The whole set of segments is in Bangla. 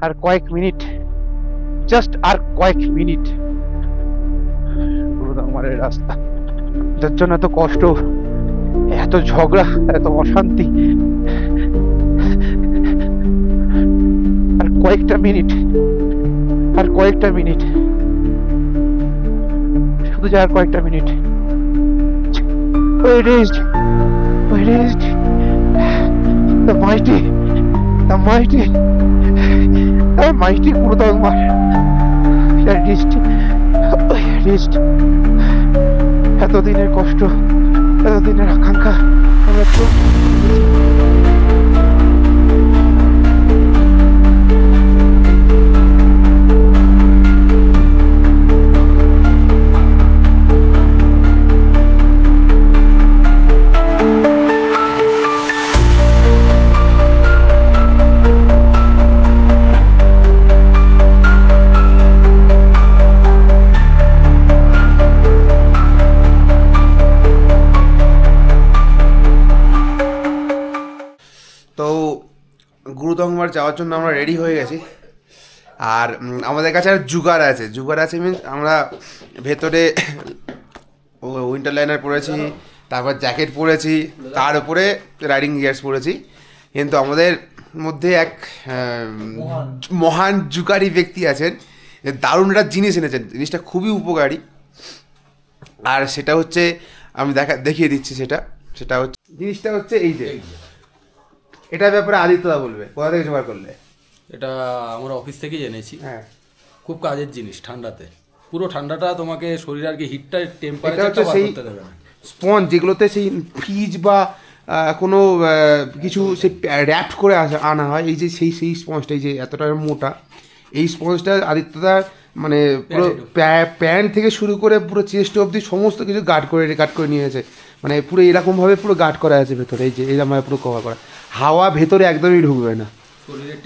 আর কয়েক মিনিট, জাস্ট আর কয়েক মিনিট। গুরুদামারের রাস্তা, যার জন্য এত কষ্ট, এত ঝগড়া, এত অশান্তি। আর কয়েকটা মিনিট, আর কয়েকটা মিনিট, শুধু যা আর কয়েকটা minute. We reached, we reached the mighty Gurudamar. We reached. এতদিনের কষ্ট, এতদিনের আকাঙ্ক্ষা আমরা তো গুরুদংমার যাওয়ার জন্য আমরা রেডি হয়ে গেছি। আর আমাদের কাছে আর জুগার আছে মিনস আমরা ভেতরে উইন্টার লাইনার পরেছি, তারপর জ্যাকেট পরেছি, তার উপরে রাইডিং গিয়ার্স পরেছি। কিন্তু আমাদের মধ্যে এক মহান জুগারি ব্যক্তি আছেন, দারুণ একটা জিনিস এনেছেন। জিনিসটা খুবই উপকারী, আর সেটা হচ্ছে আমি দেখিয়ে দিচ্ছি। সেটা হচ্ছে জিনিসটা হচ্ছে এই যে, এটার ব্যাপারে আদিত্যদা বলবে। কোথা থেকে জোগাড় করলে? এটা আমরা অফিস থেকেই এনেছি। হ্যাঁ, খুব কাজের জিনিস ঠান্ডাতে। পুরো ঠান্ডাটা তোমাকে শরীর আর কি হিটটা টেম্পারেচারটা বার করতে দেবে না। স্পঞ্জ যেগুলোতে সেই ফ্রিজ বা কোনো কিছু সেই র্যাপ করে আনা হয়, এই যে সেই স্পঞ্জটা, এই যে এতটা মোটা এই স্পঞ্জটা আদিত্যদার মানে পুরো প্যান্ট থেকে শুরু করে পুরো চেস্ট অবধি সমস্ত কিছু গার্ড করে নিয়েছে। মানে পুরো এরকমভাবে পুরো গার্ড করা আছে ভেতরে, এই যে এরকমভাবে পুরো কভার করা, হাওয়া ভেতরে একদমই ঢুকবে না।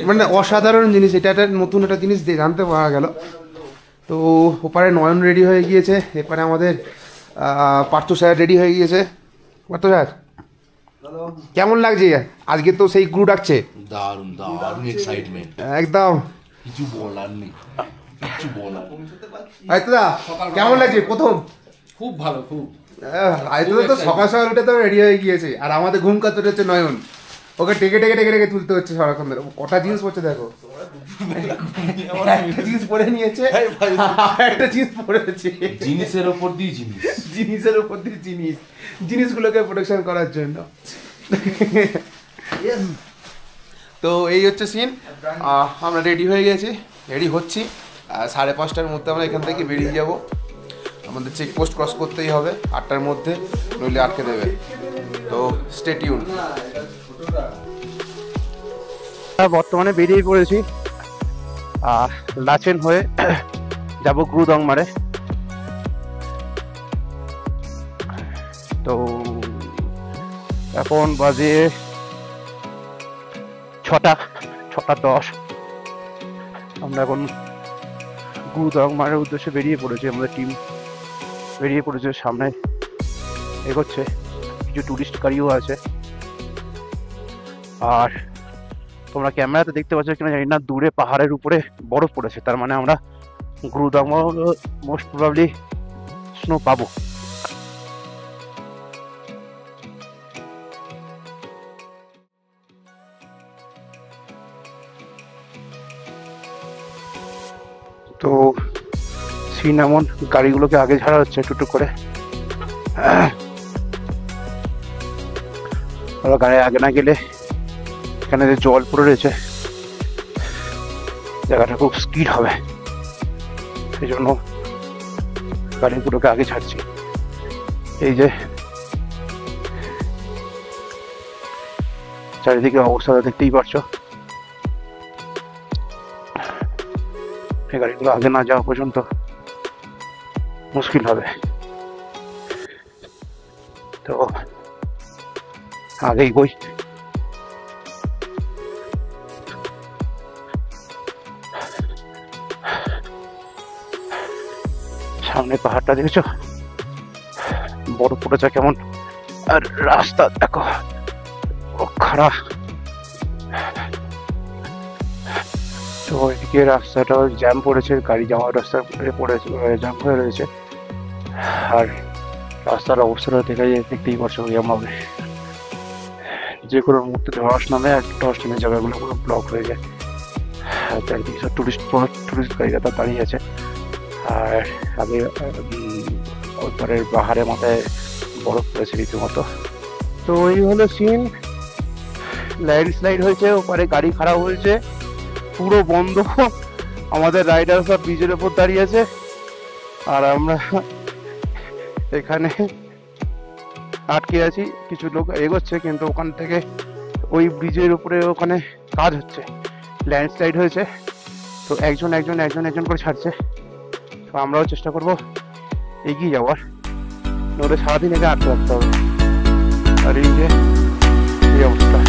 মানে অসাধারণ জিনিস, এটা একটা নতুন একটা জিনিস জানতে পারা গেল। তো ওপারে নয়ন রেডি হয়ে গিয়েছে, এপারে আমাদের পার্থ স্যার রেডি হয়ে গিয়েছে। পার্থ স্যার কেমন লাগছে আজকে? তো সেই গ্রু ডাকছে, দারুণ এক্সাইটমেন্ট, একদম কিছু বলার নেই। আদিত্যদা কেমন লাগছে প্রথম? খুব ভালো, খুব। আদিত্যদা তো সকাল সকাল উঠে তো রেডি হয়ে গিয়েছে, আর আমাদের ঘুম কাতরে হচ্ছে নয়ন। ওকে টেকে তুলতে হচ্ছে সারাক্ষণ ধরে। কটা জিনিস পড়ছে দেখো, একটা জিনিস পরে নিয়েছে, একটা জিনিস পরেছে, জিনিসের ওপর দিয়ে জিনিসগুলোকে প্রোটেকশন করার জন্য। তো এই হচ্ছে সিন। আমরা রেডি হয়ে গেছি, রেডি হচ্ছি। 5:30টার মধ্যে আমরা এখান থেকে বেরিয়ে যাব। আমাদের চেকপোস্ট ক্রস করতেই হবে 8টার মধ্যে, নইলে আটকে দেবে। তো স্টে টিউন। বর্তমানে বেরিয়ে পড়েছি, লাচেন হয়ে যাব গুরুদংমারে। তো এখন বাজে 6:10। আমরা এখন গুরুদংমারের উদ্দেশ্যে বেরিয়ে পড়েছি। আমাদের টিম বেরিয়ে পড়েছে, সামনে এগোচ্ছে, কিছু টুরিস্ট গাড়িও আছে। আর তোমরা ক্যামেরাতে দেখতে পাচ্ছ কিনা জানি না, দূরে পাহাড়ের উপরে বরফ পড়েছে, তার মানে আমরা গুরুদংমা মোস্ট প্রবাবলি স্নো পাবো। তো সিন এমন, গাড়িগুলোকে আগে ঝাড়া হচ্ছে টুকটুক করে। গাড়ি আগে না গেলে, এখানে যে জল পড়ে রয়েছে, জায়গাটা খুব স্কিড হবে, সেই জন্য গাড়িগুলোকে আগে ছাড়ছি। এই যে চারিদিকে অবস্থাটা দেখতেই পারছো, এই গাড়িগুলো আগে না যাওয়া পর্যন্ত মুশকিল হবে। তো আগেই বই। সামনে পাহাড়টা দেখেছো, বরফ পড়েছে কেমন, আর রাস্তা দেখো খারাপ। তো তো ওইদিকে রাস্তাটা জ্যাম পড়েছে, গাড়ি যাওয়ার রাস্তা পড়েছে, জ্যাম হয়ে রয়েছে। আর রাস্তার অবস্থাটা দেখতেই পারছো জ্যাম হবে, যে কোনো মুহূর্তে ধস নামে, আর ধস নামে জায়গাগুলো পুরো ব্লক হয়ে যায়। চারিদিকে সব টুরিস্ট গাড়িরা তো দাঁড়িয়ে আছে। আর আগে ওপারের পাহাড়ের মাথায় বরফ পড়েছে রীতিমতো। তো ওই হলো সিন, ল্যান্ডস্লাইড হয়েছে, ওপারে গাড়ি খারাপ হয়েছে, পুরো বন্ধ। আমাদের রাইডার সব ব্রিজের ওপর দাঁড়িয়ে আছে, আর আমরা এখানে আটকে আছি। কিছু লোক এগোচ্ছে, কিন্তু ওখান থেকে ওই ব্রিজের উপরে ওখানে কাজ হচ্ছে, ল্যান্ডস্লাইড হয়েছে। তো একজন করে ছাড়ছে। তো আমরাও চেষ্টা করব এগিয়ে যাওয়ার, নইলে সারাদিন এখানে আটকে রাখতে হবে। আর এই যে এই অবস্থা,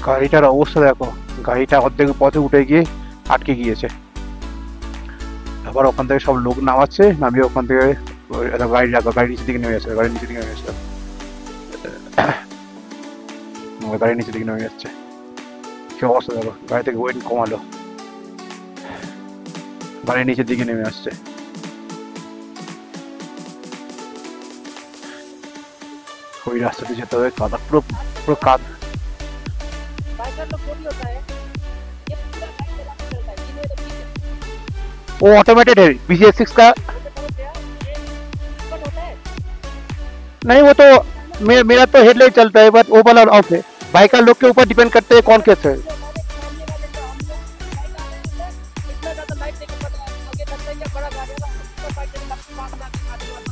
গাড়িটার অবস্থা দেখো, গাড়িটা অর্ধেক পথে উঠে গিয়ে আটকে গিয়েছে। আবার ওখান থেকে সব লোক নামাচ্ছে, নামিয়ে ওখান থেকে গাড়ি নিচের দিকে নেমে যাচ্ছে, গাড়ির নিচের দিকে নেমে যাচ্ছে, গাড়ির নিচের দিকে নেমে যাচ্ছে। কি অবস্থা দেখো, গাড়ি থেকে ওয়েট কমালো, গাড়ির নিচের দিকে নেমে আসছে। ওই রাস্তাতে যেতে হবে, কাদা পুরো পুরো কাদা। वो ऑटोमेटेड है BCS6 का नहीं, वो तो मेरा तो हेडलाइट चलता है, बट वो वाला ऑफ है। बाइकर लोग के ऊपर डिपेंड करते हैं कौन कैसे है।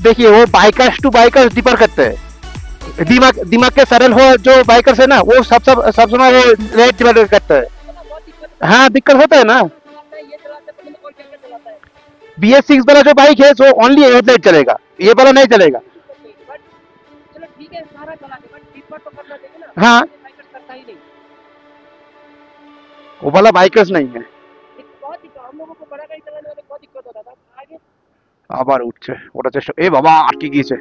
देखिए वो बाइकर्स टू बाइकर्स डिफर करते हैं, दिमाग के सरल हो जो बाइकर्स है ना, वो सब समय वो रेट डिपेंड करता है। हाँ दिक्कत होता है ना। BS6 वाला जो बाइक है वो ओनली हेडलाइट चलेगा, ये वाला नहीं चलेगा। हाँ वो वाला बाइकर्स नहीं है। আবার উঠছে, ওটা চেষ্টা, এ বাবা আটকে গিয়েছে।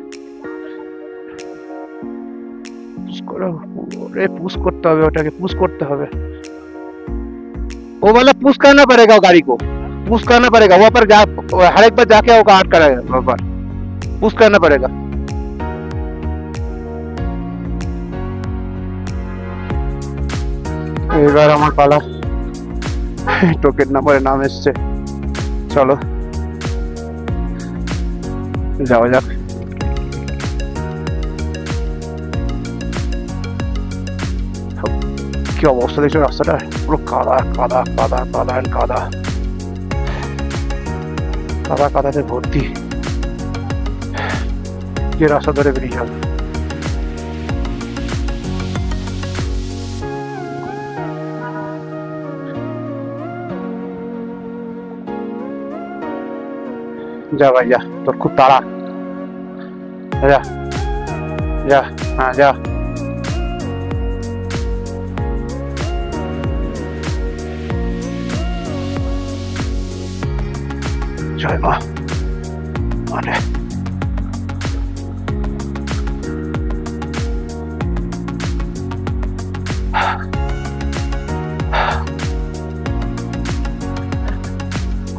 पुश करते হবে, ওটাকে পুশ করতে হবে। वो वाला पुश करना पड़ेगा, वो गाड़ी को पुश करना पड़ेगा, वहाँ पर हर एक बार जाके वो काट करेगा, वहाँ पर पुश करना पड़ेगा। এবার আমার পালা, টোকেন নাম্বারের নাম এসছে, চলো যাওয়া যাক। কি অবস্থা দেখছো রাস্তাটা, পুরো কাদা কাদা কাদা কাদা কাদা কাদা কাদাতে ভর্তি। যে রাস্তা ধরে বেরিয়ে যাবে। যা ভাই যা, তোর খুব তাড়া, যা যা, হ্যাঁ যা। জয় মা, মানে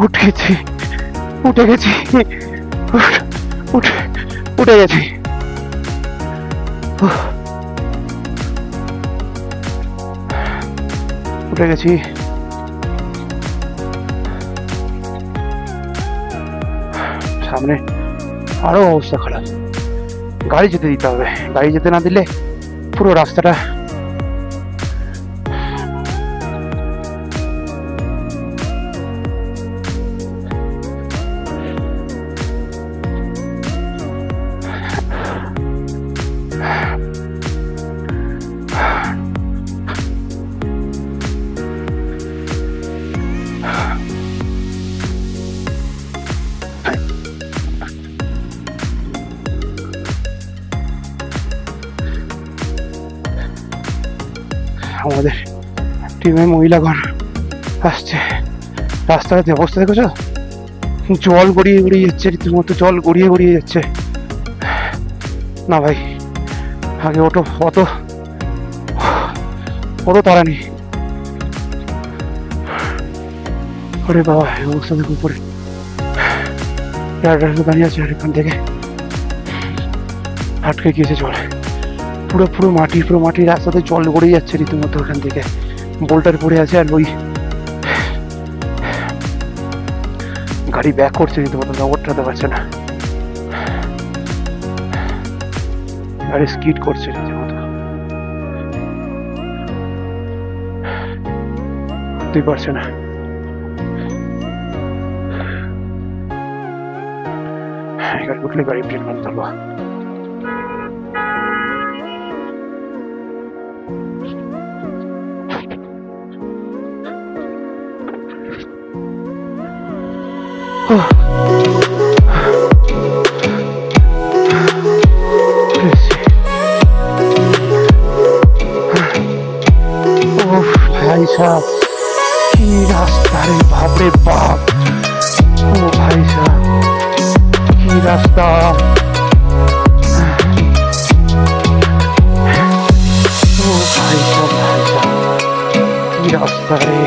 উঠে গেছি, উঠে গেছি, উঠে গেছি। উঠে গেছি। সামনে আরো অবস্থা খারাপ, গাড়ি যেতে দিতে হবে, গাড়ি যেতে না দিলে পুরো রাস্তাটা আমাদের টিমের মহিলাগণ আসছে। রাস্তার যে অবস্থা দেখেছো, জল গড়িয়ে গড়িয়ে যাচ্ছে, রীতিমতো জল গড়িয়ে গড়িয়ে যাচ্ছে। না ভাই, আগে অত তাড়া নেই। আরে বাবা, এই অবস্থা দেখো উপরে দাঁড়িয়ে আছে, আর এখান থেকে আটকে গিয়েছে জল। পুরো মাটি রাস্তাতে জল গড়িয়ে যাচ্ছে রীতিমতো। ওখান থেকে বোল্টার পড়ে আছে, আর ওই গাড়ি ব্যাক করছে রীতিমতো, নগরটাতে পারছে না, গাড়ি স্কিড করছে রীতিমতো, তুই পারছে না। গাড়ি উঠলে গাড়ি ব্রেক মারতে হবে। भाई साहब की रास्ता रे, बाप रे बाप। ओ भाई साहब की रास्ता, ओ भाई साहब की रास्ता रे।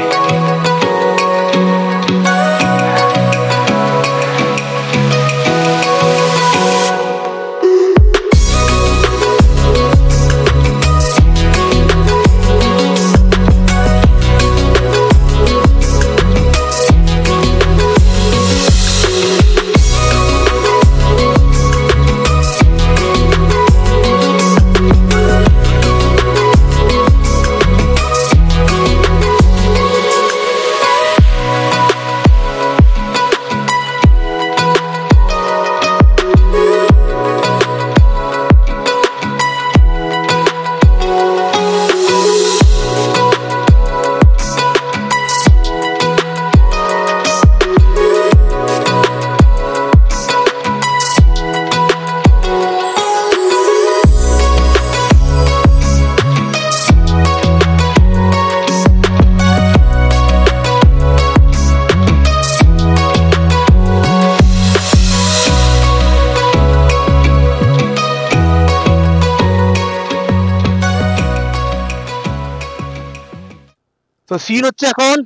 তো সিন হচ্ছে এখন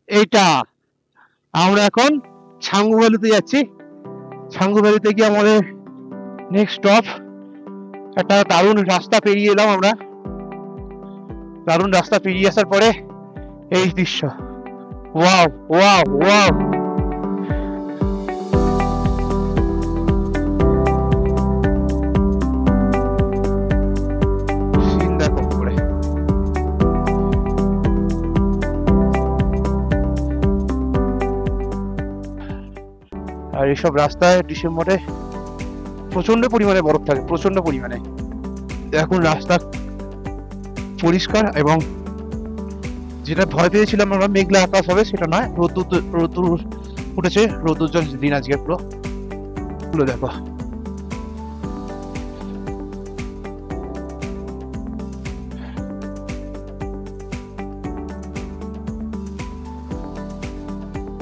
এইটা, আমরা এখন ছাঙ্গু ভ্যালিতে যাচ্ছি। ছাঙ্গু ভ্যালিতে গিয়ে আমাদের নেক্সট স্টপ। একটা দারুণ রাস্তা পেরিয়ে এলাম আমরা। দারুণ রাস্তা পেরিয়ে আসার পরে এই দৃশ্য, ওয়াও ওয়াও ওয়াও। সিন দেখো উপরে, আর এইসব রাস্তায় ডিসেম্বরে প্রচন্ড পরিমাণে বরফ থাকে, প্রচন্ড পরিমাণে। এখন রাস্তা পরিষ্কার, এবং যেটা ভয় পেয়েছিলাম আমরা মেঘলা আকাশ হবে সেটা নয়, রোদ্দুর উঠেছে, রোদ্দুজ্জ্বল দিন আজকে পুরো। দেখো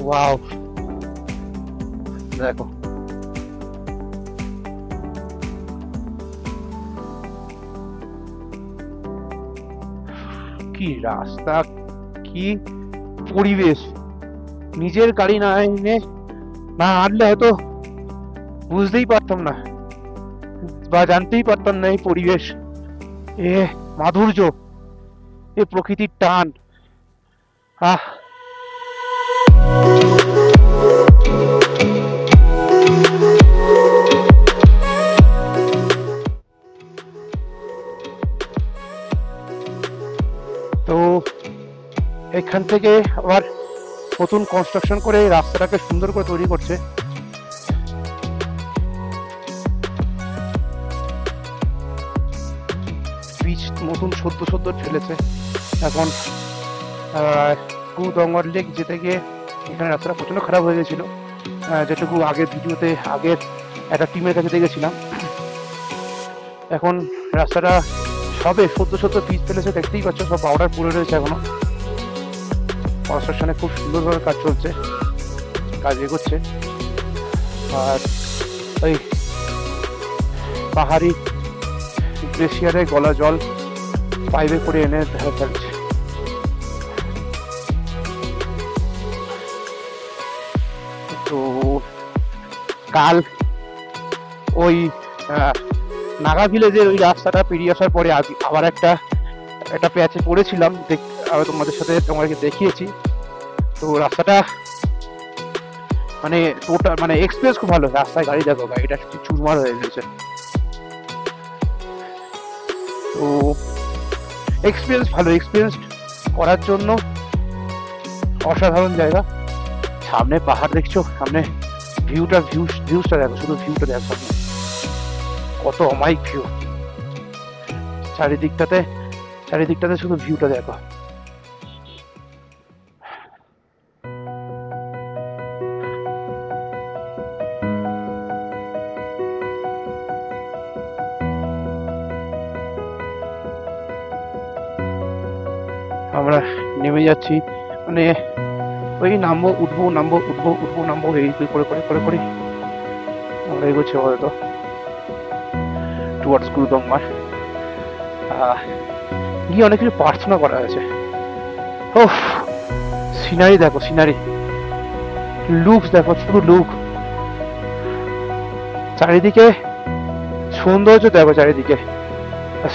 ওয়াও, দেখো কি রাস্তা, কি পরিবেশ। নিজের গাড়ি না এনে না আনলে হয়তো বুঝতেই পারতাম না বা জানতেই পারতাম না এই পরিবেশ, এ মাধুর্য, এ প্রকৃতির টান। আহ তো এখান থেকে আবার নতুন কনস্ট্রাকশন করে রাস্তাটাকে সুন্দর করে তৈরি করছে। পিচ নতুন সদ্য ঠেলেছে। এখন কুদঙ্গর লেক যেতে গিয়ে এখানে রাস্তাটা প্রচন্ড খারাপ হয়ে গেছিল, যেটুকু আগের ভিডিওতে আগের একটা টিমের কাছে দেখেছিলাম। এখন রাস্তাটা সবে সদ্য পিচ ফেলেছে, দেখতেই পাচ্ছ, সব পাউডার পড়ে রয়েছে। এখনো কনস্ট্রাকশনে খুব সুন্দরভাবে কাজ চলছে, কাজ এগোচ্ছে। আর ওই পাহাড়ি গ্লেশিয়ারে গলা জল পাইপে করে এনে ফেলছে। তো কাল ওই নাগা ভিলেজের ওই রাস্তাটা পেরিয়ে আসার পরে আবার একটা প্যাচে পড়েছিলাম, তোমাদের সাথে তোমাকে দেখিয়েছি। তো রাস্তাটা মানে টোটাল মানে এক্সপিরিয়েন্স খুব ভালো। রাস্তায় গাড়ি দেখো, গাড়িটা চুরমার হয়ে গেছে। তো এক্সপিরিয়েন্স ভালো, এক্সপিরিয়েন্স করার জন্য অসাধারণ জায়গা। সামনে পাহাড় দেখছো, সামনে ভিউজটা দেখো, শুধু ভিউটা দেখো, কত অমায়িক ভিউ। চারিদিকটাতে শুধু ভিউটা দেখো। আমরা নেমে যাচ্ছি, মানে ওই নামবো উঠবো এই করে আমরা এগোচ্ছি হয়তো টুয়ার্ডস গুরুদংমার। গিয়ে অনেক কিছু প্রার্থনা করা হয়েছে। ও সিনারি দেখো, সিনারি লুকস দেখো, শুধু লুক। চারিদিকে সৌন্দর্য দেখো, চারিদিকে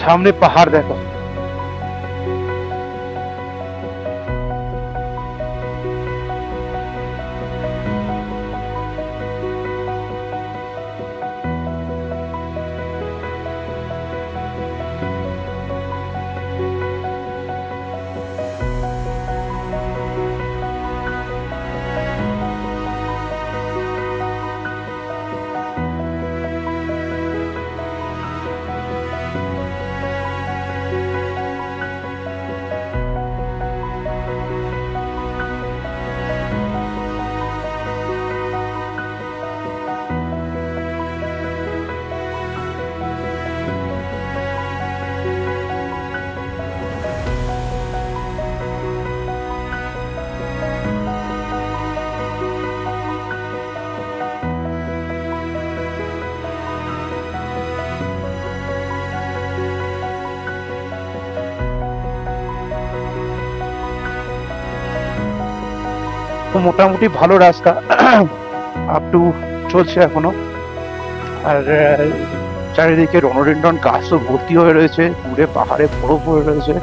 সামনে পাহাড় দেখো। মোটামুটি ভালো রাস্তা, আপ টু চলছে এখনো। আর চারিদিকে রণোডেন্ড্রন গাছ তো ভর্তি হয়ে রয়েছে, দূরে পাহাড়ে বরফ হয়ে রয়েছে।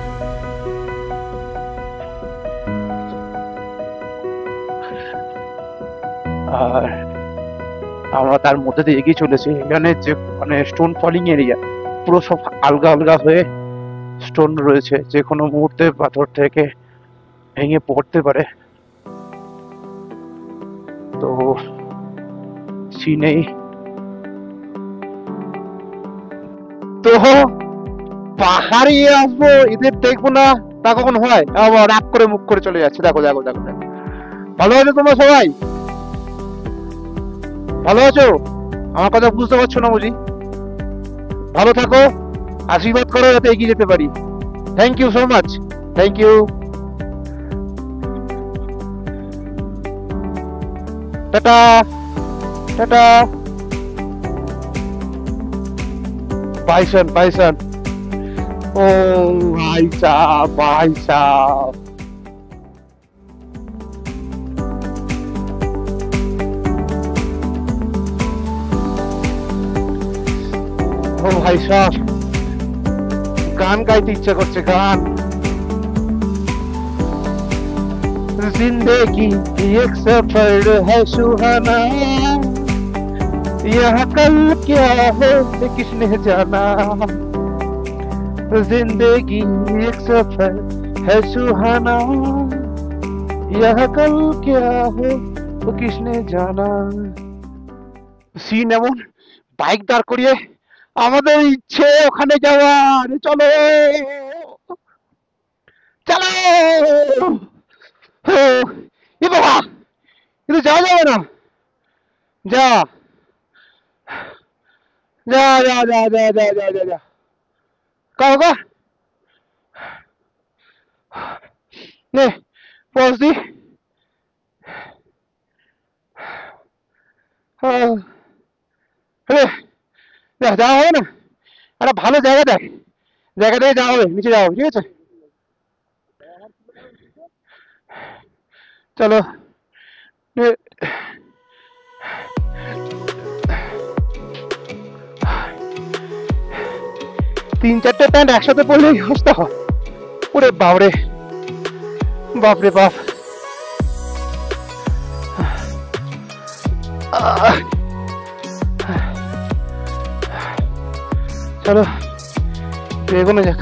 আর আমরা তার মধ্যে দিয়ে এগিয়ে চলেছি। এখানে যে মানে স্টোন ফলিং এরিয়া, পুরো সব আলগা হয়ে স্টোন রয়েছে, যে কোনো মুহূর্তে পাথর থেকে ভেঙে পড়তে পারে। তো সিনেই তো পাহাড়ে আসবো, এদের দেখবো না, তা কখন হয়? আবার রাগ করে মুখ করে চলে যাচ্ছে। দেখো। ভালো আছো তোমরা সবাই? ভালো আছো? আমার কথা বুঝতে পারছো না বুঝি? ভালো থাকো, আশীর্বাদ করো যাতে এগিয়ে যেতে পারি। Thank you so much, thank you. Tata. Bison. ও ভাই সাহেব। ও ভাই সাহেব, গান গাইতে ইচ্ছা করছে, গান। जिंदगी एक सफर है सुहाना, यहाँ कल क्या है किसने जाना। जिंदगी एक सफर है सुहाना, यहाँ कल क्या है किसने जाना। সিন এমন, বাইক দাঁড় করিয়ে আমাদের ইচ্ছে ওখানে যাওয়ার, চলো চলো। এ বাবা, কিন্তু যাওয়া যাবে না। যা যা যা যা যা যা যা যা যা কাও গা নে পজ দি। যাওয়া হবে না, একটা ভালো জায়গা দেখ, জায়গা দেখে যাওয়া হবে, নিচে যাওয়া হবে, ঠিক আছে? চলো। তিন চারটে প্যান্ট একসাথে পরলেই অবস্থা হয়। ওরে বাপরে, বাপরে বাপ। চলো এগোনো যাক।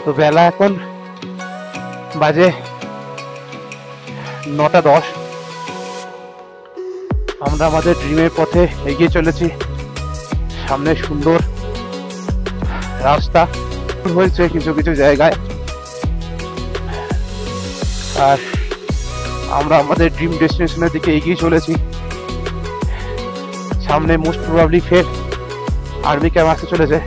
তো বেলা এখন বাজে 9:10। আমরা আমাদের ড্রিমের পথে এগিয়ে চলেছি। সামনে সুন্দর রাস্তা হয়েছে কিছু কিছু জায়গায়, আর আমরা আমাদের ড্রিম ডেস্টিনেশনের দিকে এগিয়ে চলেছি। সামনে মোস্ট প্রবাবলি ফের আর্মি ক্যাম্প আসতে চলেছে।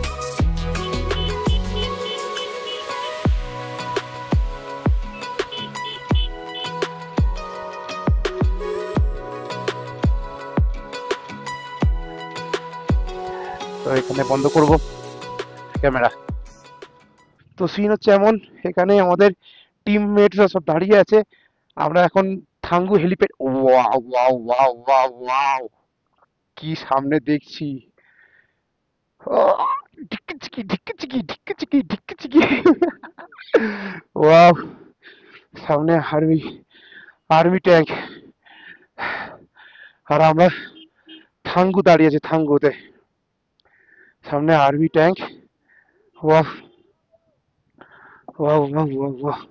তো এখানে বন্ধ করব ক্যামেরা। তো সিন হচ্ছে এমন, এখানে আমাদের টিমমেটরা সব দাঁড়িয়ে আছে। আমরা এখন Thangu helipad, wow wow wow wow wow, কি সামনে দেখছি। ঢিক্কিচিকি ঢিক্কিচিকি ঢিক্কিচিকি ঢিক্কিচিকি, ওয়াও। সামনে আর্মি ট্যাঙ্ক, আর আমরা থাঙ্গু দাঁড়িয়ে আছে, থাঙ্গুতে সামনে army tank. Wow wow wow wow wow.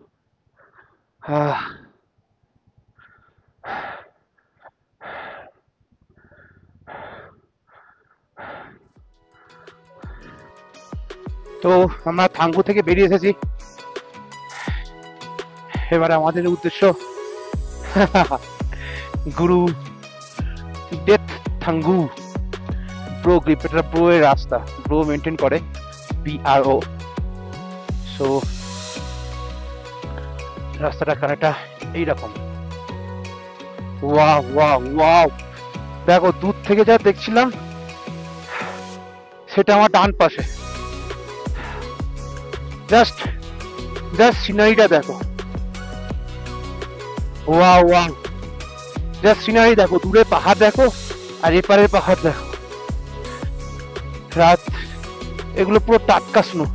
তো আমরা থাঙ্গু থেকে বেরিয়ে এসেছি। এবারে আমাদের উদ্দেশ্য গুরু ডেথ থাঙ্গু। ব্রো গ্রিপ, এটা ব্রো এর রাস্তা, ব্রো মেনটেন করে, BRO। সো রাস্তাটা কানেটা এইরকম। ওয়াও ওয়াও ওয়াও, দেখো দূর থেকে যা দেখছিলাম সেটা আমার ডান পাশে। জাস্ট সিনারিটা দেখো, ওয়াও ওয়াও। জাস্ট সিনারি দেখো, দূরে পাহাড় দেখো আর এপারের পাহাড় দেখো। রাত, এগুলো পুরো টাটকা স্নো।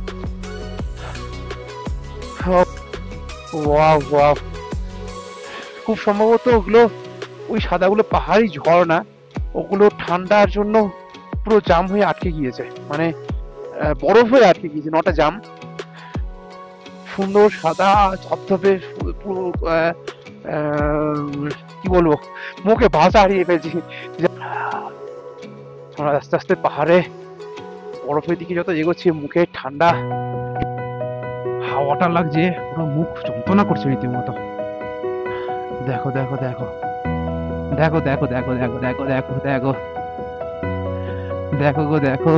ওয়াও ওয়াও, খুব সম্ভবত ওগুলো, ওই সাদাগুলো পাহাড়ি ঝর্ণা, ওগুলো ঠান্ডার জন্য পুরো জাম হয়ে আটকে গিয়েছে, মানে বরফ হয়ে আটকে গিয়েছে, নটা জাম। সুন্দর সাদা ধপধপে পুরো, কি বলবো, মুখে ভাষা হারিয়ে ফেলছি। আমরা আস্তে আস্তে পাহাড়ে বরফের দিকে যত এগোচ্ছি, মুখে ঠান্ডা হাওয়াটা লাগছে, পুরো মুখ যন্ত্রণা করছে রীতিমতো। দেখো দেখো দেখো দেখো দেখো দেখো দেখো দেখো দেখো দেখো দেখো গো দেখো।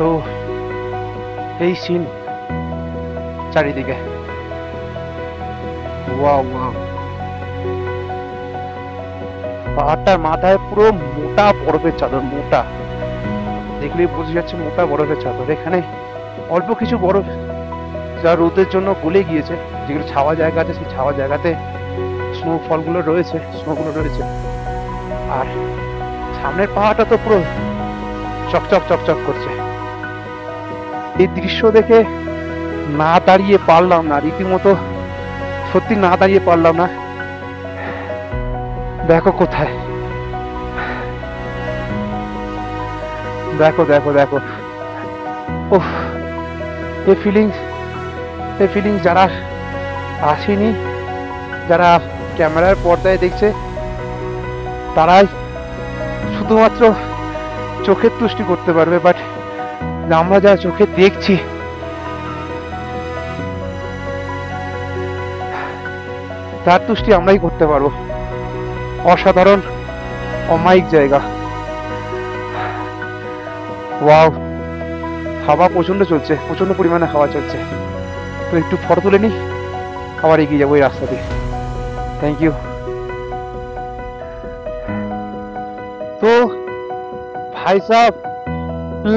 তো এই সিন চারিদিকে। ওয়াও ওয়াও, পাহাড়টার মাথায় পুরো মোটা বরফের চাদর, মোটা, দেখলেই বোঝা যাচ্ছে মোটা বরফের চাদর। এখানে অল্প কিছু বরফ যা রোদের জন্য গলে গিয়েছে, যেগুলো ছাওয়া জায়গা আছে সেই ছাওয়া জায়গাতে স্নোফলগুলো রয়েছে, স্নোগুলো রয়েছে। আর সামনের পাহাড়টা তো পুরো চকচক চকচক করছে। এই দৃশ্য দেখে না দাঁড়িয়ে পারলাম না, রীতিমতো সত্যি না দাঁড়িয়ে পারলাম না। দেখো কোথায়, দেখো দেখো দেখো, ওহ, এই ফিলিংস যারা আসেনি, যারা ক্যামেরার পর্দায় দেখছে, তারাই শুধুমাত্র চোখের তুষ্টি করতে পারবে। বাট আমরা যা চোখে দেখছি, তার তুষ্টি আমরাই করতে পারবো। অসাধারণ অমায়িক জায়গা। ওয়াও, হাওয়া প্রচন্ড চলছে, প্রচন্ড পরিমাণে হাওয়া চলছে। তো একটু ফটো তুলে নি, আবার এগিয়ে যাবো এই রাস্তা দিয়ে। Thank you. তো ভাই সাহেব,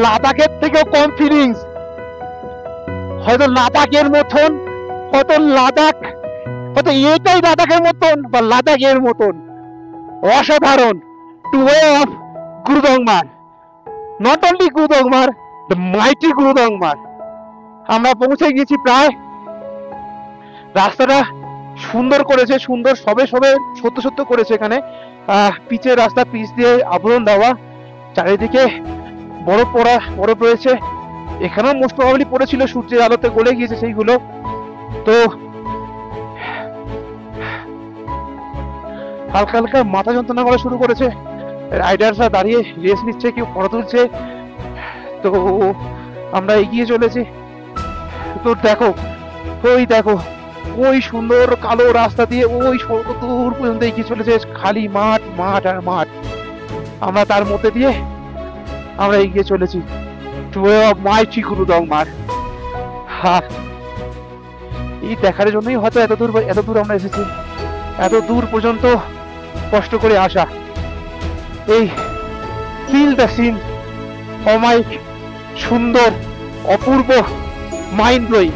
লাদাখের থেকেও কম ফিলিংস, হয়তো লাদাখের মতন, হয়তো এটাই লাদাখের মতন বা লাদাখের মতন অসাধারণ to way of Gurudongmar. Not only Gurudongmar, the mighty Gurudongmar. আমরা পৌঁছে গিয়েছি প্রায়। রাস্তাটা সুন্দর করেছে, সুন্দর সবে সত্য করেছে। এখানে পিচের রাস্তা, পিচ দিয়ে আবরণ দেওয়া, চারিদিকে বরফ রয়েছে। এখানেও মোস্ট প্রবাবলি পড়েছিল, সূর্যের আলোতে গলে গিয়েছে সেইগুলো। তো হালকা হালকা মাথা যন্ত্রণা করা শুরু করেছে। রাইডাররা দাঁড়িয়ে রেস্ট নিচ্ছে, কেউ ফটো তুলছে। তো আমরা এগিয়ে চলেছি। তো দেখো, ওই সুন্দর কালো রাস্তা দিয়ে ওই দূর পর্যন্ত এগিয়ে চলেছে, খালি মাঠ আর মাঠ। আমরা তার মধ্যে দিয়ে আমরা এগিয়ে চলেছি টু মাইটি গুরুদংমার। এই দেখার জন্যই হয়তো এত দূর আমরা এসেছি, এত দূর পর্যন্ত কষ্ট করে আসা। এই ফিল দ্য সিন, অমায়িক, সুন্দর, অপূর্ব, মাইন্ড ব্লোয়িং,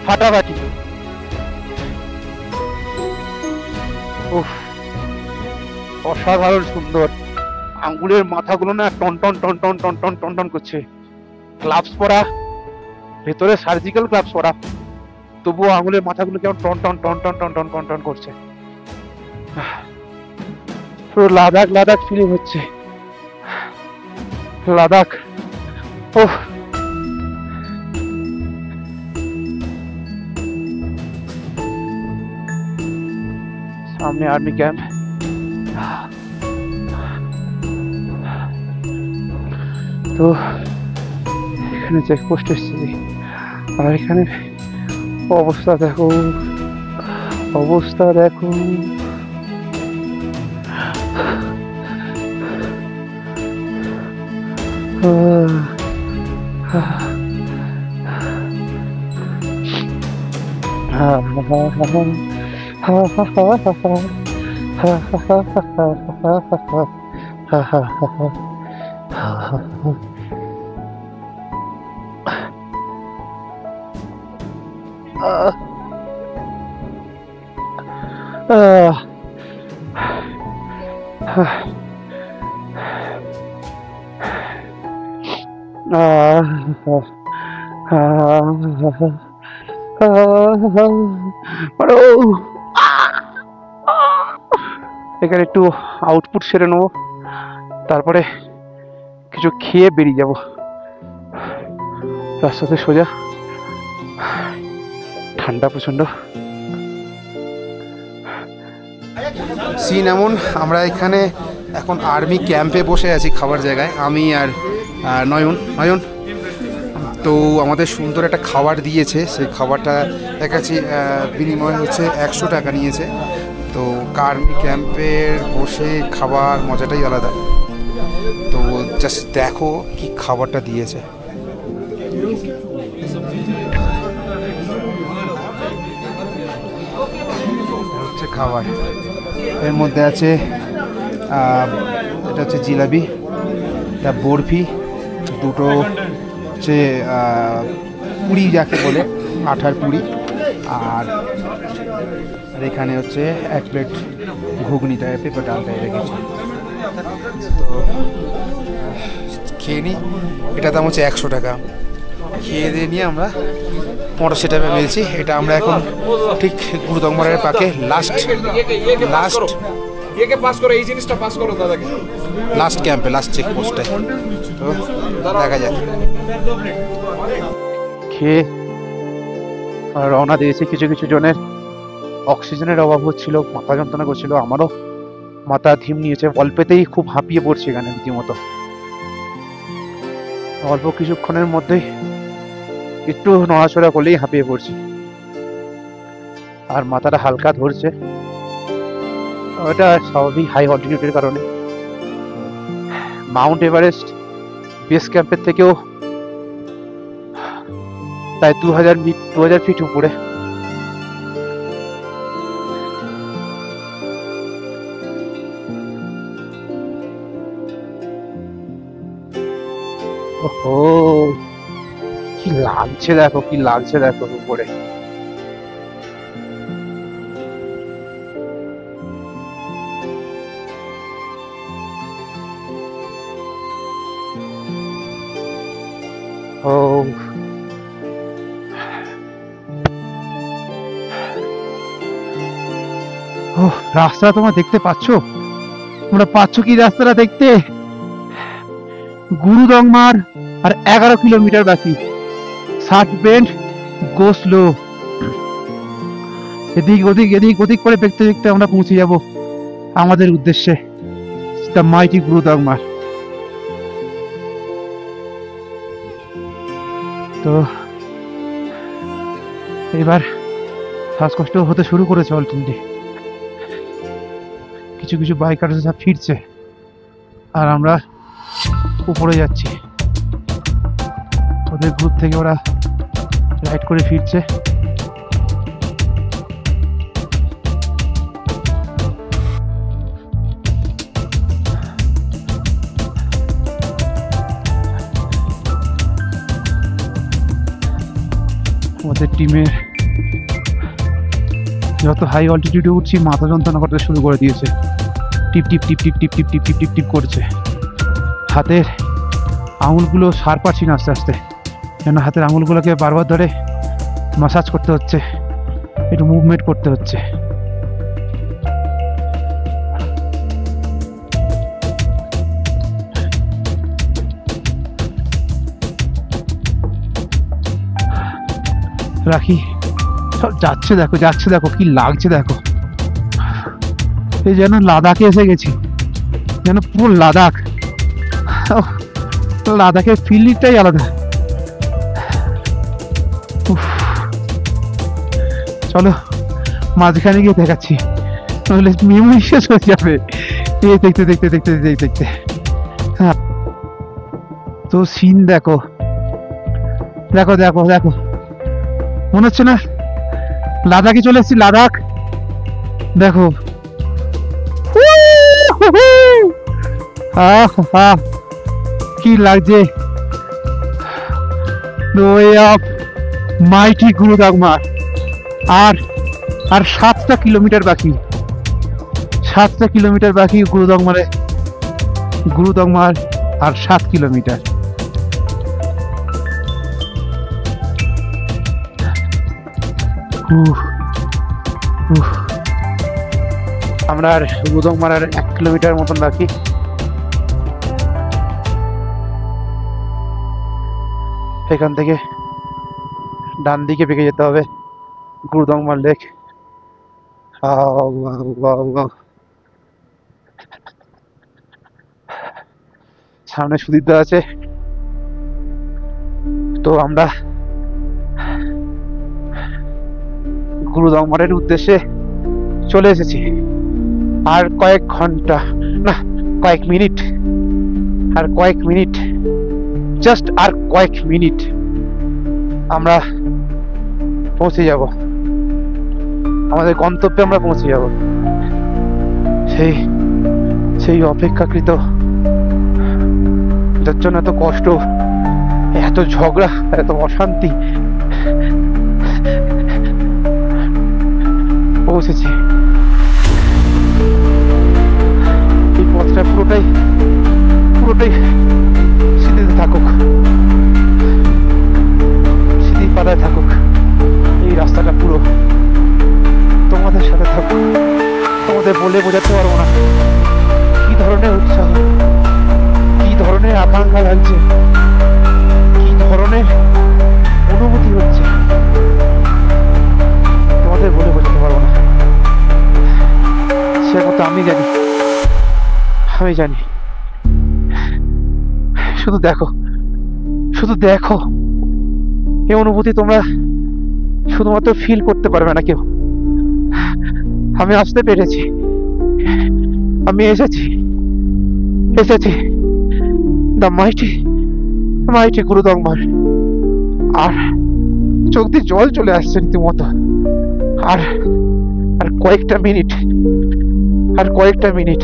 ফাটাফাটি। অসাধারণ সুন্দর। আঙ্গুলের মাথাগুলো না টন টন টন টন টন টন টন টন করছে। গ্লাভস পরা, ভেতরে সার্জিক্যাল গ্লাভস পরা, তবুও আঙ্গুলের মাথাগুলো কেমন টন টন টন টন টন টন টন টন করছে। পুরো লাদাখ ফিলিং হচ্ছে, লাদাখ। ওহ, সামনে আর্মি ক্যাম্প। তো এখানে চেকপোস্ট এসেছি, আর এখানে অবস্থা দেখো, এখানে একটু আউটপুট সেরে নেবো, তারপরে কিছু খেয়ে বেরিয়ে যাব রাস্তাতে সোজা। ঠান্ডা প্রচন্ড। সিন এমন, আমরা এখানে এখন আর্মি ক্যাম্পে বসে আছি খাবার জায়গায়, আমি আর নয়ন। তো আমাদের সুন্দর একটা খাবার দিয়েছে, সেই খাবারটা দেখাচ্ছি, বিনিময় হচ্ছে 100 টাকা নিয়েছে। তো আর্মি ক্যাম্পের বসে খাবার মজাটাই আলাদা। তো জাস্ট দেখো কি খাবারটা দিয়েছে। হচ্ছে খাবার, এর মধ্যে আছে এটা হচ্ছে জিলাপি, এটা বরফি, দুটো হচ্ছে পুরি যাকে বলে আঠার পুরি, আর এখানে হচ্ছে 1 প্লেট ঘুগনি টাইপের পেঁপে ডালটাই রেখেছি। তো খেয়ে নিই, এটার দাম হচ্ছে 100 টাকা। খেয়ে দিয়ে নিয়ে আমরা 1500 টাকা পেয়েছি। এটা আমরা এখন ঠিক গুরুদংমারের পাকে লাস্ট ক্যাম্পে, লাস্ট চেকপোস্টে। তো দেখা যাক। খেয়ে রওনা দিয়েছি। কিছু কিছু জনের অক্সিজেনের অভাব হচ্ছিল, মাথা যন্ত্রণা করছিল, আমারও মাথা ধিম নিয়েছে, অল্পেতেই খুব হাঁপিয়ে পড়ছি এখানে রীতিমতো। অল্প কিছুক্ষণের মধ্যেই একটু নড়াচড়া করলেই হাঁপিয়ে পড়ছি, আর মাথাটা হালকা ধরছে। ওটা স্বাভাবিক হাই অল্টিটিউডের কারণে। মাউন্ট এভারেস্ট বেস ক্যাম্পের থেকেও প্রায় 2000 ফিট উপরে। ওহো, কি লাগছে দেখো, কি লাগছে দেখো উপরে। ও রাস্তা তোমরা দেখতে পাচ্ছো? তোমরা পাচ্ছ কি রাস্তাটা দেখতে? গুরুদংমার আর 11 কিলোমিটার বাকি। সার্চ বেন্ড গো স্লো। এদিক ওদিক করে দেখতে দেখতে আমরা পৌঁছে যাব আমাদের উদ্দেশ্যে, দ্য মাইটি গুরুদংমার। তো এবার শ্বাসকষ্ট হতে শুরু করেছে অলরেডি। কিছু কিছু বাইকার সব ফিরছে, আর আমরা উপরে যাচ্ছি। ওদের গ্রুপ থেকে ওরা রাইড করে ফিরছে। আমাদের টিমের যত হাই অল্টিটিউডে উঠছি মাথা যন্ত্রণা করতে শুরু করে দিয়েছে। টিপ টিপ টিপ টিপ টিপ টিপ টিপ টিপ টিপ টিপ করছে। হাতের আঙুলগুলো সার পাচ্ছি না আস্তে আস্তে, যেন হাতের আঙুলগুলোকে বারবার ধরে মাসাজ করতে হচ্ছে, একটু মুভমেন্ট করতে হচ্ছে। রাখি সব যাচ্ছে দেখো কি লাগছে দেখো। এই যেন লাদাখে এসে গেছি, যেন পুরো লাদাখ। লাদাখের ফিলিংটাই আলাদা। চলো মাঝখানে গিয়ে দেখাচ্ছি, নাহলে মেমোরি শেষ হয়ে যাবে দেখতে দেখতে দেখতে দেখতে। হ্যাঁ, তো সিন দেখো দেখো দেখো দেখো, মনে হচ্ছে না লাদাখে চলে এসেছি। লাদাখ দেখো, কি লাগছে। মাইটি গুরুদংমার আর 7টা কিলোমিটার বাকি। 7টা কিলোমিটার বাকি গুরুদংমার আর 7 কিলোমিটার। আমরা আর গুরুদংমার আর 1 কিলোমিটার মতন বাকি। এখান থেকে ডান দিকে বেঁকে যেতে হবে গুরুদংমার লেক। সামনে সুদীপদা আছে। তো আমরা গুরুদংমারের উদ্দেশ্যে চলে এসেছি। আর কয়েক ঘন্টা না, কয়েক মিনিট, জাস্ট আর কয়েক মিনিট আমরা পৌঁছে যাব। আমাদের গন্তব্যে আমরা পৌঁছে যাব। সেই সেই অপেক্ষাকৃত, যার জন্য এত কষ্ট, এত ঝগড়া, এত অশান্তি, পৌঁছেছি। এই পথটা পুরোটাই স্মৃতিতে থাকুক, স্মৃতির পাতায় থাকুক। এই রাস্তাটা পুরো তোমাদের সাথে থাকুক। তোমাদের বলে বোঝাতে পারবো না কি ধরনের উৎসাহ, কি ধরনের আকাঙ্ক্ষা লাগছে, কি ধরনের অনুভূতি হচ্ছে, তোমাদের বলে বোঝাতে পারবো না। সে কথা আমি জানি। শুধু দেখো এই অনুভূতি তোমরা শুধুমাত্র ফিল করতে পারবে না কেউ। আমি আসতে পেরেছি, আমি এসেছি দ্য মাইটি গুরুদংমার। আর চোখ দিয়ে জল চলে আসছে রীতিমতো। আর কয়েকটা minute,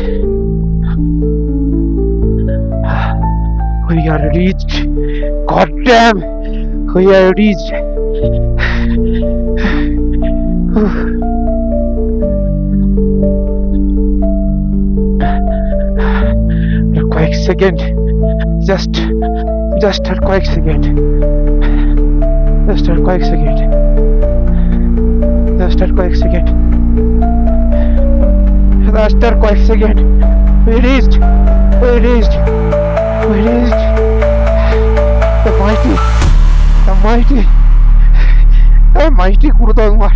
we are reached. God damn, we are reached. কয়েক সেকেন্ড, just আর কয়েক second, we reached. The mighty Gurudongmar.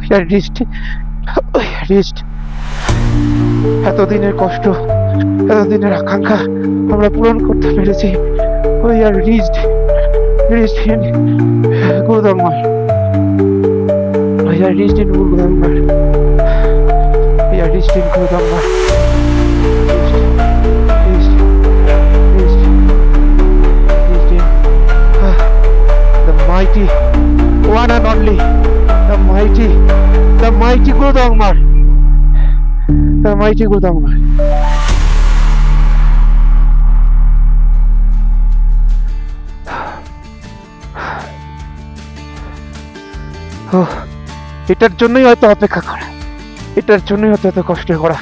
We are reached. এতদিনের কষ্ট, এতদিনের আকাঙ্ক্ষা আমরা পূরণ করতে পেরেছি। We are reached in Gurudongmar. We are reached in Gurudongmar. The mighty, one and only, the mighty Gurudongmar. এটার জন্যই হয়তো অপেক্ষা করা, এটার জন্যই হয়তো এত কষ্ট করা।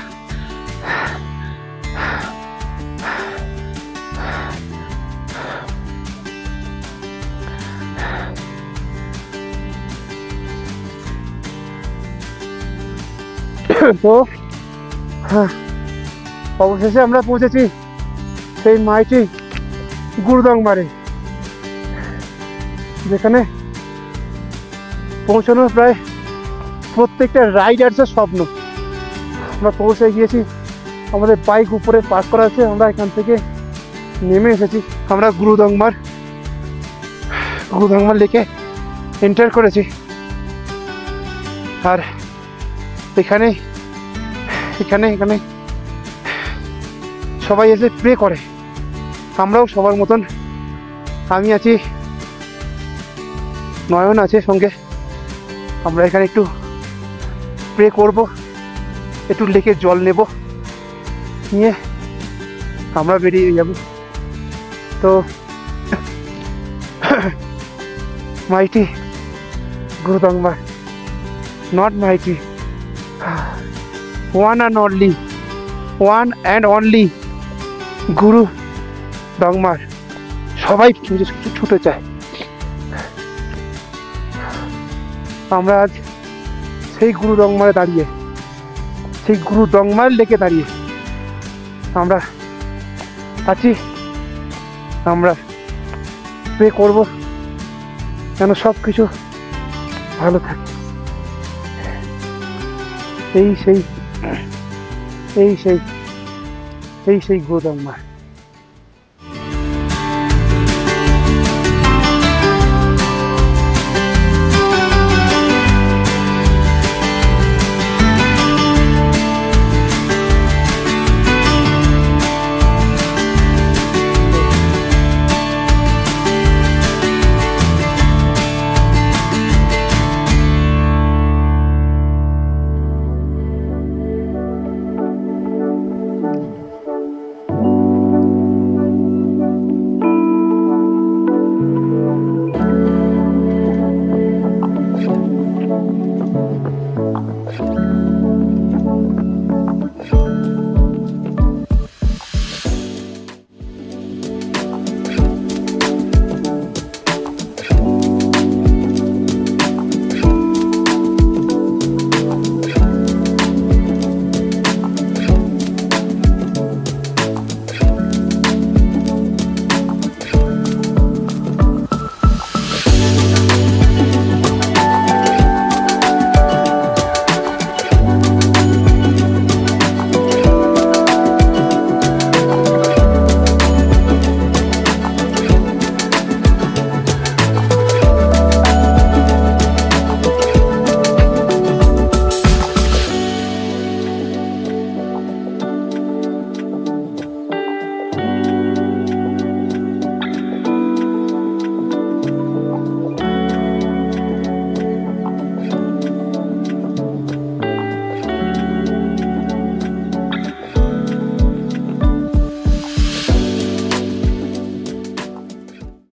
তো অবশেষে আমরা পৌঁছেছি সেই মাইটি গুরুদংমারে, যেখানে পৌঁছানোর প্রায় প্রত্যেকটা রাইডার্সের স্বপ্ন। আমরা পৌঁছে গিয়েছি, আমাদের বাইক উপরে পার্ক করা আছে, আমরা এখান থেকে নেমে এসেছি। আমরা গুরুদংমার লেকে এন্টার করেছি। আর এখানে সবাই এসে প্রে করে, আমরাও সবার মতন। আমি আছি, নয়ন আছে সঙ্গে। আমরা এখানে একটু প্রে করব, একটু লেকে জল নেব, নিয়ে আমরা বেরিয়ে যাব। তো mighty Gurudongmar, not mighty, one and only Gurudongmar. সবাই ছুটে চায়। আমরা আজ সেই গুরুদংমারে দাঁড়িয়ে, সেই গুরুদংমার লেকে দাঁড়িয়ে আমরা আছি। আমরা প্রে করব যেন সব কিছু ভালো থাকে। এই সেই গুরুদংমার।